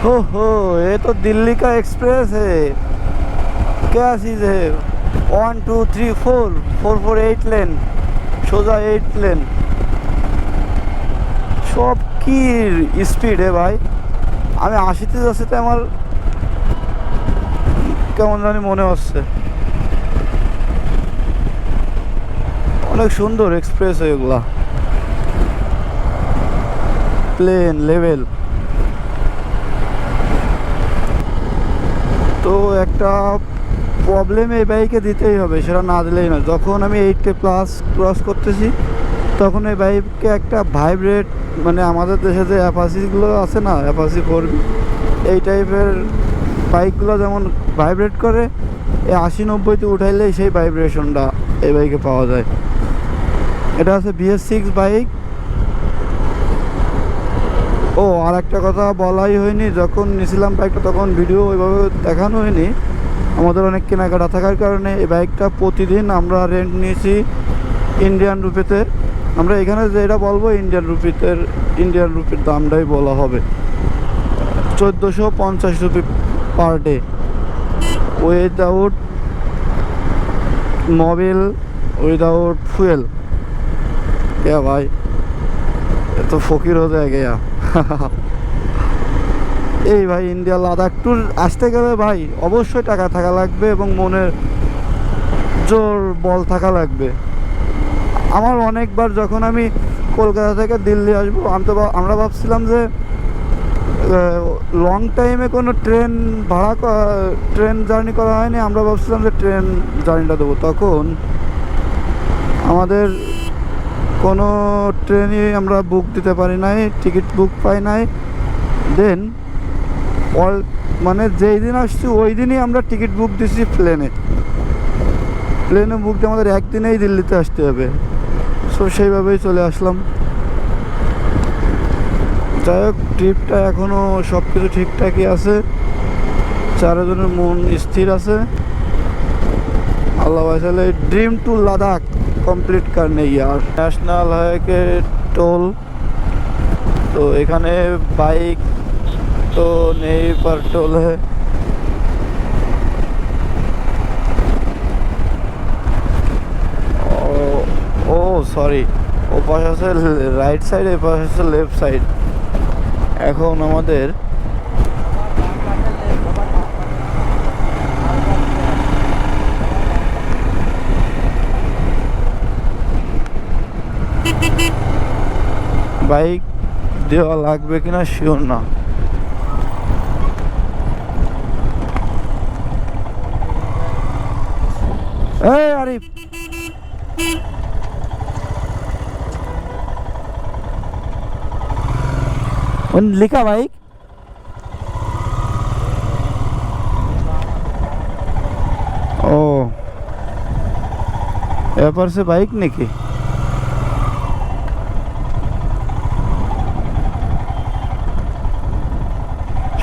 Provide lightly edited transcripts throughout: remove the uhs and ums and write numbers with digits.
हो ये तो दिल्ली का एक्सप्रेस है। क्या चीज़ है? 1 2 3 4 4 4 8 लेन, সোজা 8 लेन। সব কি স্পিড হে ভাই! আমি 80-তে যাচ্ছি, আমার কেমন জানি মনে হচ্ছে। অনেক সুন্দর এক্সপ্রেস এগুলা, প্লেন লেভেল। তো একটা প্রবলেম এই বাইকে দিতেই হবে, সেটা না দিলেই না। যখন আমি 80+ ক্রস করতেছি তখন এই বাইককে একটা ভাইব্রেট, মানে আমাদের দেশে যে অ্যাপাচিগুলো আছে না, অ্যাপাচি 4B, এই টাইপের বাইকগুলো যেমন ভাইব্রেট করে, এই 80-90-তে উঠাইলেই সেই ভাইব্রেশনটা এই বাইকে পাওয়া যায়। এটা হচ্ছে BS6 বাইক। ও আর একটা কথা বলাই হয়নি, যখন নিয়েছিলাম বাইকটা তখন ভিডিও ওইভাবে দেখানো হয়নি। আমাদের অনেক কেনাকাটা থাকার কারণে এই বাইকটা প্রতিদিন আমরা রেন্ট নিয়েছি ইন্ডিয়ান রুপিতে। আমরা এখানে যেটা বলবো ইন্ডিয়ান রুপির দামটাই বলা হবে। 1450 rupee per day, without Mobil, without fuel. क्या भाई, ये तो फकीर हो जाएगा। এই ভাই ইন্ডিয়া লাদাখ ট্যুর আসতে গেলে ভাই অবশ্যই টাকা থাকা লাগবে এবং মনের জোর বল থাকা লাগবে। আমার অনেকবার যখন আমি কলকাতা থেকে দিল্লি আসবো, আমরা ভাবছিলাম যে লং টাইমে কোনো ট্রেন জার্নি করা হয়নি। আমরা ভাবছিলাম যে ট্রেন জার্নিটা দেবো, তখন আমাদের কোনো ট্রেনই আমরা বুক দিতে পারি নাই, টিকিট বুক পাই নাই। দেন মানে যেই দিন আসছি ওই দিনই আমরা টিকিট বুক দিছি প্লেনে বুক দিয়ে আমাদের একদিনেই দিল্লিতে আসতে হবে। সো সেইভাবেই চলে আসলাম। যাই হোক, ট্রিপটা এখনও সব কিছু ঠিকঠাকই আছে, চারজনের মন স্থির আছে। আল্লাহ ভাইসালে ड्रीम टू लद्दाख कंप्लीट करने यार। ন্যাশনাল হাইওয়ে টোল, তো এখানে বাইক तो नहीं पर टोल है। ও সরি, ও পাশে আছে রাইট সাইড, এ পাশে আছে লেফট সাইড। এখন আমাদের বাইক দেওয়া লাগবে কিনা শিওর না। आरिफ लिखा बाइक ओ এরপর সে বাইক নাকি?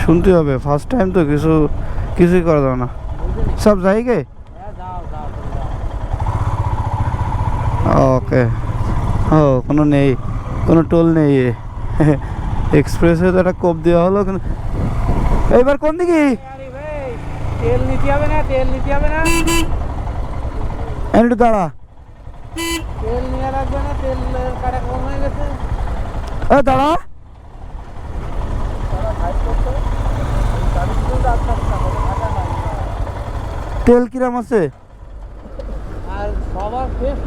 শুনতে হবে, ফার্স্ট টাইম তো কিছুই করা যাবে না। সব যাইগে ওকে। ও কোনো নেই, কোনো টোল নেই। এক্সপ্রেসে তো একটা কোপ দেওয়া হলো, কিন্তু এইবার কোন দিকে? তেল নিতে হবে না, একটু দাঁড়া, তেল নিয়ে রাখবে না, তেল কাটা কম হয়ে গেছে। দাঁড়া, তেল কিরাম আছে? আর সবার ফেস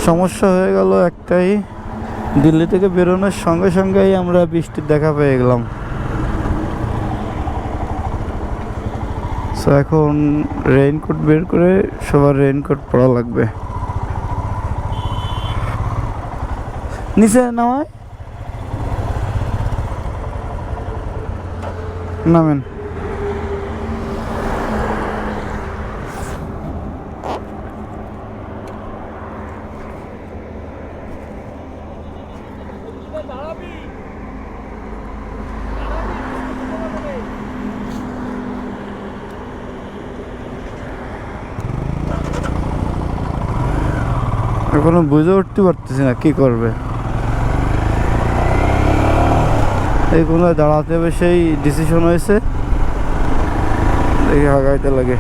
সমস্যা হয়ে গেল একটাই, দিল্লি থেকে বেরোনোর সঙ্গে সঙ্গেই আমরা বৃষ্টির দেখা পেয়ে গেলাম। সো এখন রেইনকোট বের করে সবার রেইনকোট পরা লাগবে। নিচে নামায় নামেন। এখনো বুঝে উঠতে পারতেছি না কি করবে। এই কোনায় দাঁড়াতে হবে সেই ডিসিশন হয়েছে, দেখি হাগাইতে লাগে।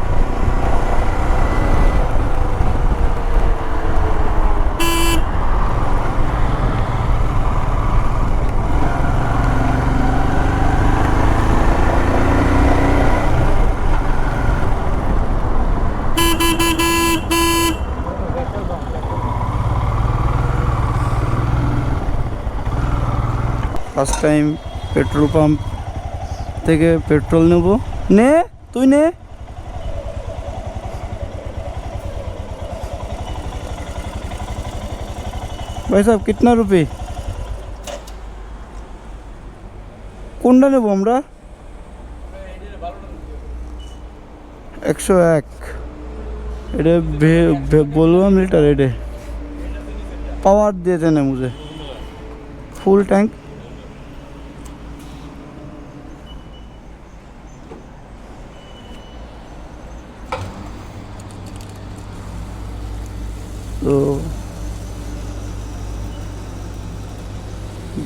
ফার্স্ট টাইম পেট্রোল পাম্প থেকে পেট্রোল নেব। নে তুই নে। ভাই সাহেব কিতনা রুপি? কোনটা নেব আমরা? 101। এটা बोलो लीटर एडे पावर दे देना मुझे फुल टैंक। तो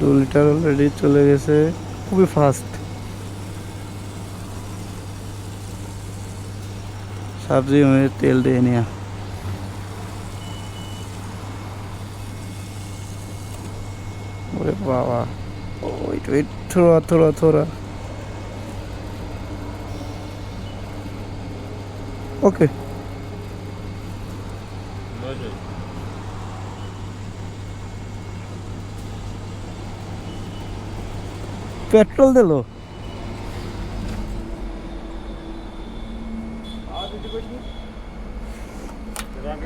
2 লিটার অলরেডি চলে গেছে, খুবই ফাস্ট। सब्जी में तेल देने बाबा वेट वेट थोड़ा थोड़ा थोड़ा ओके। पेट्रोल दे लो।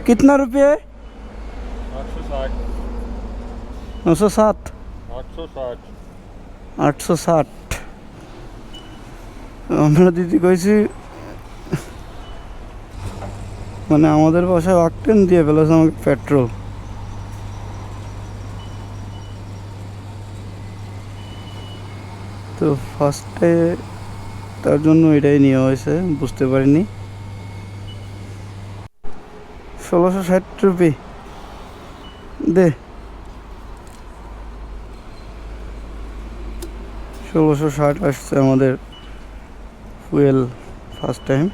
कितना रुपये? 860 907 860 860। আমরা দিদি কইছি মানে আমাদের বাসায় অকটেন দিয়ে ফেলেছে আমাকে পেট্রোল। তো ফার্স্টে তার জন্য এটাই নেওয়া হয়েছে, বুঝতে পারিনি। 1660 রুপি দে। 1660 আসছে আমাদের ফুয়েল ফার্স্ট টাইম।